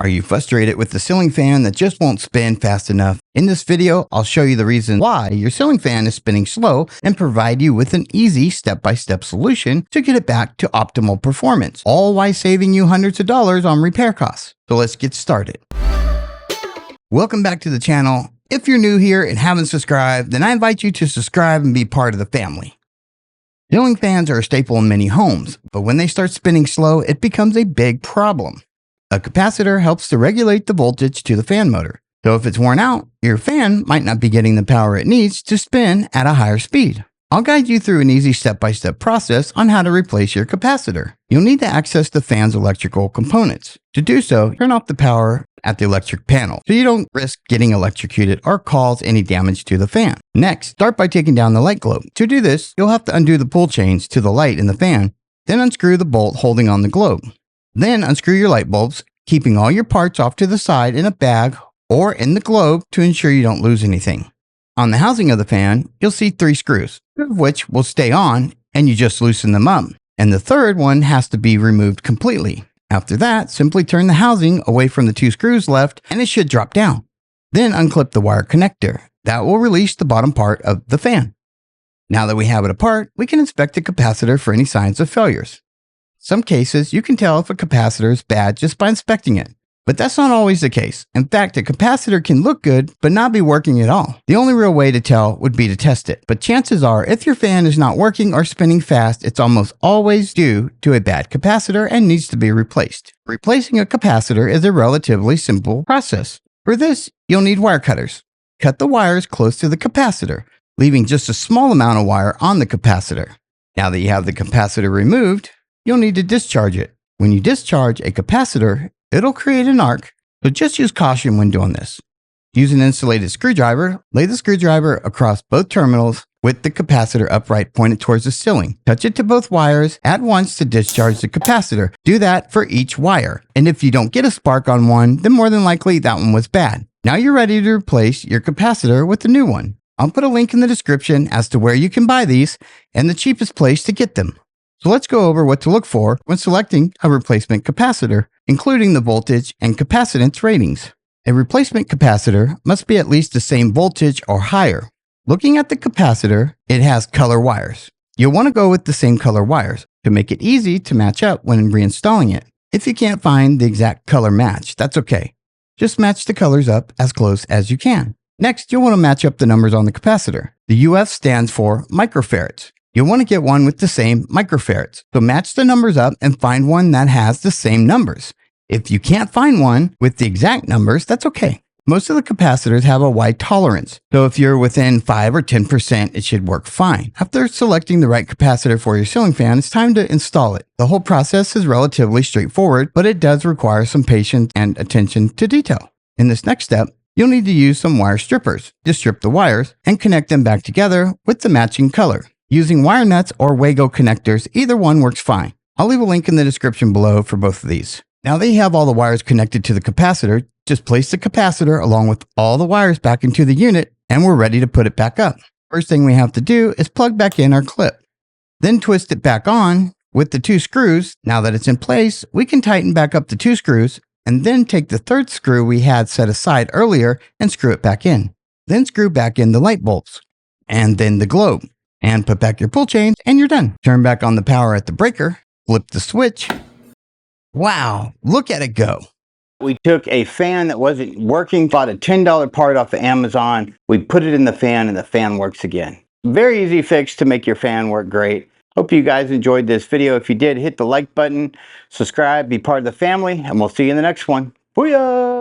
Are you frustrated with the ceiling fan that just won't spin fast enough? In this video, I'll show you the reason why your ceiling fan is spinning slow and provide you with an easy step-by-step solution to get it back to optimal performance, all while saving you hundreds of dollars on repair costs. So let's get started. Welcome back to the channel. If you're new here and haven't subscribed, then I invite you to subscribe and be part of the family. Ceiling fans are a staple in many homes, but when they start spinning slow, it becomes a big problem. A capacitor helps to regulate the voltage to the fan motor. So if it's worn out, your fan might not be getting the power it needs to spin at a higher speed. I'll guide you through an easy step-by-step process on how to replace your capacitor. You'll need to access the fan's electrical components. To do so, turn off the power at the electric panel so you don't risk getting electrocuted or cause any damage to the fan. Next, start by taking down the light globe. To do this, you'll have to undo the pull chains to the light in the fan, then unscrew the bolt holding on the globe. Then unscrew your light bulbs, keeping all your parts off to the side in a bag or in the globe to ensure you don't lose anything. On the housing of the fan, you'll see 3 screws, 2 of which will stay on and you just loosen them up. And the third one has to be removed completely. After that, simply turn the housing away from the 2 screws left and it should drop down. Then unclip the wire connector. That will release the bottom part of the fan. Now that we have it apart, we can inspect the capacitor for any signs of failures. Some cases, you can tell if a capacitor is bad just by inspecting it. But that's not always the case. In fact, a capacitor can look good, but not be working at all. The only real way to tell would be to test it. But chances are, if your fan is not working or spinning fast, it's almost always due to a bad capacitor and needs to be replaced. Replacing a capacitor is a relatively simple process. For this, you'll need wire cutters. Cut the wires close to the capacitor, leaving just a small amount of wire on the capacitor. Now that you have the capacitor removed, you'll need to discharge it. When you discharge a capacitor, it'll create an arc, so just use caution when doing this. Use an insulated screwdriver. Lay the screwdriver across both terminals with the capacitor upright pointed towards the ceiling. Touch it to both wires at once to discharge the capacitor. Do that for each wire. And if you don't get a spark on one, then more than likely that one was bad. Now you're ready to replace your capacitor with a new one. I'll put a link in the description as to where you can buy these and the cheapest place to get them. So let's go over what to look for when selecting a replacement capacitor, including the voltage and capacitance ratings. A replacement capacitor must be at least the same voltage or higher. Looking at the capacitor, it has color wires. You'll want to go with the same color wires to make it easy to match up when reinstalling it. If you can't find the exact color match, that's okay. Just match the colors up as close as you can. Next, you'll want to match up the numbers on the capacitor. The UF stands for microfarads. You'll want to get one with the same microfarads. So match the numbers up and find one that has the same numbers. If you can't find one with the exact numbers, that's okay. Most of the capacitors have a wide tolerance. So if you're within 5 or 10%, it should work fine. After selecting the right capacitor for your ceiling fan, it's time to install it. The whole process is relatively straightforward, but it does require some patience and attention to detail. In this next step, you'll need to use some wire strippers. Just strip the wires and connect them back together with the matching color. Using wire nuts or Wago connectors, either one works fine. I'll leave a link in the description below for both of these. Now that you have all the wires connected to the capacitor, just place the capacitor along with all the wires back into the unit and we're ready to put it back up. First thing we have to do is plug back in our clip. Then twist it back on with the 2 screws. Now that it's in place, we can tighten back up the 2 screws and then take the 3rd screw we had set aside earlier and screw it back in. Then screw back in the light bulbs and then the globe. And put back your pull chains and you're done. Turn back on the power at the breaker, flip the switch. Wow, look at it go. We took a fan that wasn't working, bought a $10 part off of Amazon. We put it in the fan and the fan works again. Very easy fix to make your fan work great. Hope you guys enjoyed this video. If you did, hit the like button, subscribe, be part of the family, and we'll see you in the next one. Booyah!